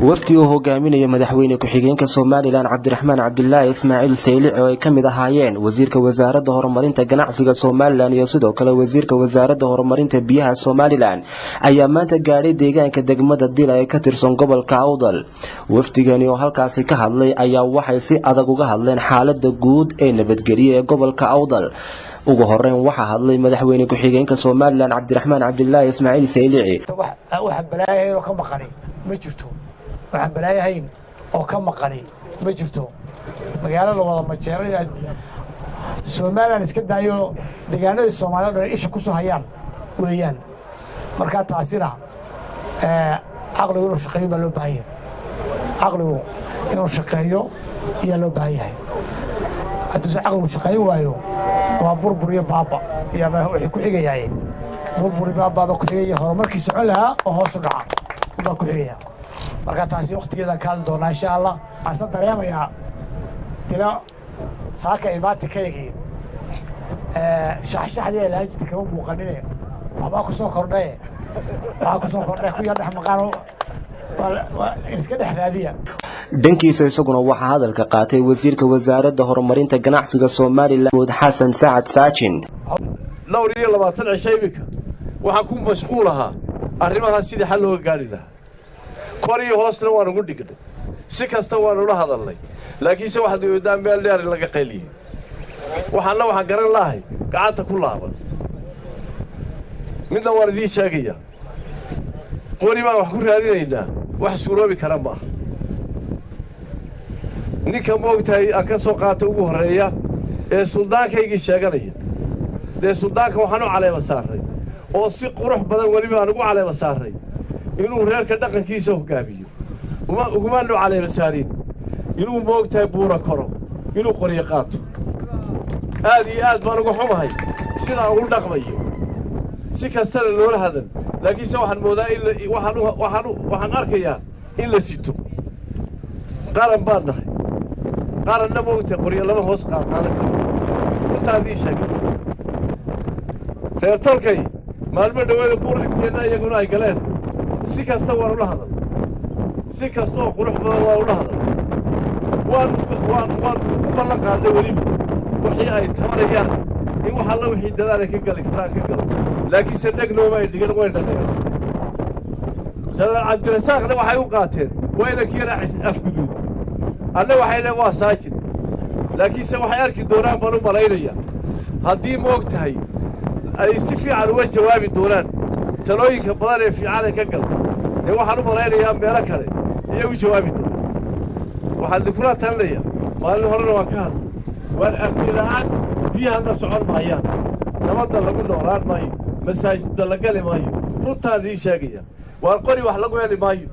wafdi uu hogaaminayo madaxweyne ku-xigeenka Soomaaliland Cabdiraxmaan Cabdullaahi Ismaaciil Saylic oo ay kamid ahaayeen wasiirka wasaaradda horumarinta ganacsiga Soomaaliland iyo sidoo kale wasiirka wasaaradda horumarinta biyaha Soomaaliland ayaa maanta gaadhay deegaanka degmada Dil ee ka tirsan gobolka Awdal. wafdigani oo halkaas ka hadlay ayaa waxay si adag uga hadleen xaaladda guud ee nabadgelyo ee gobolka Awdal. ugu horeyn waxa hadlay madaxweyne ku-xigeenka Soomaaliland Cabdiraxmaan Cabdullaahi Ismaaciil Saylic. waxa balaayahay oo ka maqani ma jirto waxaan balaayahayn oo ka maqani ma jirto magaalada wada majeeray Soomaaliland iska daayo deegaanada Soomaaliyeed oo isha ku soo hayaan weeyaan marka taasina aqligu inuu shaqeeyo baa loo baahan yahay aqligu inuu shaqeeyo iyo loo baahan yahay haddii aqligu shaqeeyo waayo waa burbur iyo baaba iyo wixii ku xigayay burbur iyo baaba ku xigay horumarkii socon lahaa oo hoos u dhaca baa ku xigaya marka taasi waqtigeeda ka hadli doonaa insha Allah asan dareemaya tira saaka imaatikeeyay shaxshaxdii laajidka ka muuqanay waxba ku soo kordhay ku yadhax maqaano iska dhaxraadiya dhankiisa isaguna waxa hadalka qaatay wasiirka wasaaradda horumarinta ganacsiga Soomaaliland Xasan Saacad Saajin. 22 cishaybika waxaan ku mashquulahaa arrimaha sidii xal loo gaari lahaa koriyo hoosna waan ugu dhignay si kasta waan ula hadalnay laakiin se waxa doodaa meel dheer laga qeyliyay waxaan garan lahay gacanta ku laaban midna waan idin sheegaya qori baan wax ku raadinaynaa wax suuroobi kara ma ninka moogtahay aan ka soo qaato ugu horeeya ee suldaankaygii sheeganaya dee suldaanka waxaan u caleema saaray oo si qurux badan waliba aan ugu caleema saaray inuu reerka dhaqankiisa hogaamiyo uguma noo caleema saarin inuu moogtahay buura koro inuu qoriyo qaato aad iyo aad baan uga xumahay sidaa ugu dhaqmayo si kastana loola hadal laakiin se waxaan moodaa in waxaan arkayaa in la sito qaran baan nahay qaranna moogtahay qoriyo lama hoos qaadan karo runtaadii sheegay reer tolkay maalmo dhaweeda buur agteenna iyaguna ay galeen si kasta waan ula hadal si kasta oo qurux badan waan ula hadal waan u ballan qaaday weliba wixii ay tabarayaan in wax alla wixii dadaal ay ka gali karaan ka galo laakiin se dhegnooma ay dhigan way dhaqayaan Shalal Cabdirasaaqna waxay u qaateen wayna kiyara afguduud alle waxay leeyahay waa saajid laakiin se waxay arki doonaan baan u malaynaya haddii moogtahay ay si fiican uga jawaabi doonaan talooyinka badan ee fiican ka gal ee waxaan u malaynayaa meelo kale iyo u jawaabi doonaan waxaan dikula talaya maalin horena waan ka hadlay waan amnilaan biyaha la socon maayaan nabadda lagu noolaan maayo masaajidda la gali maayo runtaadii sheegaya waan qori wax lagu heli maayo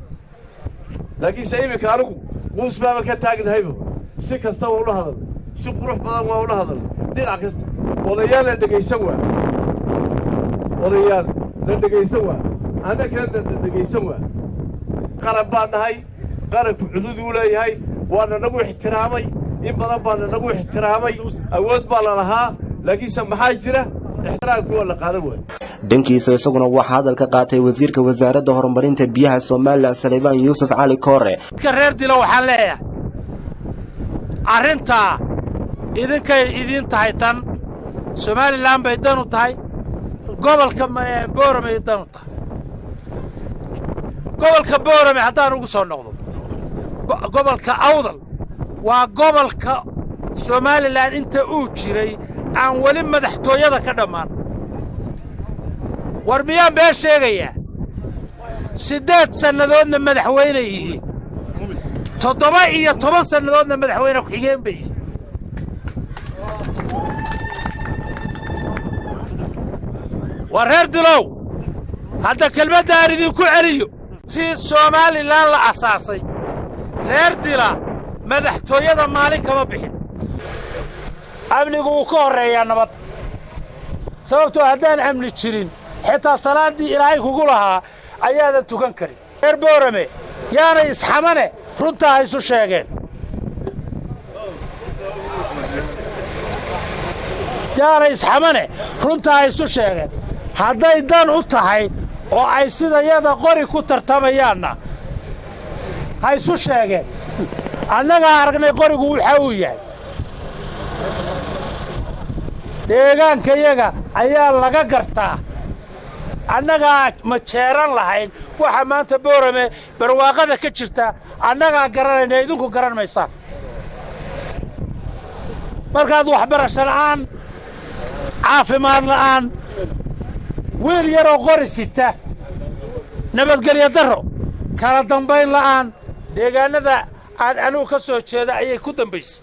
laakiin se imika anigu quus baaba ka taagnahayba si kasta waa ula hadal si qurux badan waa ula hadal dhinac kasta odayaal la dhegaysan waa odayaal la dhegaysan waa anaka la dhegaysan waa qaran baan nahay qaranku xuduud u leeyahay waana nagu ixtiraamay in badan baana nagu ixtiraamay awood baa la lahaa laakiin se maxaa jira ixtiraamku waa la qaadan waay dhankiisa isaguna waxa hadalka qaatay wasiirka wasaaradda horumarinta biyaha Soomaaliland Salebaan Yuusuf Cali Koore. reer Dilo waxaan leeyahay arrinta idin tahay tan Soomaaliland bay dan u tahay gobolka Boorame ay dan u tahay gobolka Boorame haddaan ugu soo noqdo gobolka Awdal waa gobolka Soomaaliland inta uu jiray aan wali madaxtooyada ka dhamaan war miyaan been sheegayaa 8 sannadoodna madaxweyne yihiin 17 sannadoodna madaxweyne ku xigeen bay war reer Dilow hadda kelmadda aan idinku celiyo si Soomaaliland la asaasay reer Dila madaxtooyada maalin kama bixin amnigu uu ka horeeyaa nabad sababtoo haddaan amni jirin xitaa salaadii ilaahay kugu lahaa ayaadan tukan karin reer Boorame yaanay isxamane runtaa isu sheegeen yaanay isxamane runtaa isu sheegeen hadday dan u tahay oo ay sida yada qori ku tartamayaanna ha isu sheegeen annagaa aragnay qorigu waxa uu yahay deegaankayaga ayaa laga gartaa annagaa ma jeeran lahayn waxa maanta boorame barwaaqada ka jirta annagaa garanayna idinku garan maysaan markaad waxbarasho la'aan caafimaad la'aan wiil yaroo qori sita nabadgelyo darro kala dambayn la'aan deegaanada aan anugu ka soo jeeda ayay ku dambaysay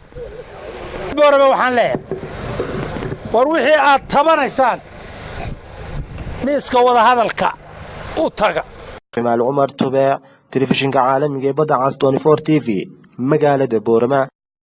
boorame waxaan leeyahay war wixii aad tabanaysaan miiska wada hadalka u taga Kamal Umar Tubeec telefishinka caalamiga ee badda cas 24 TV magaalada Boorama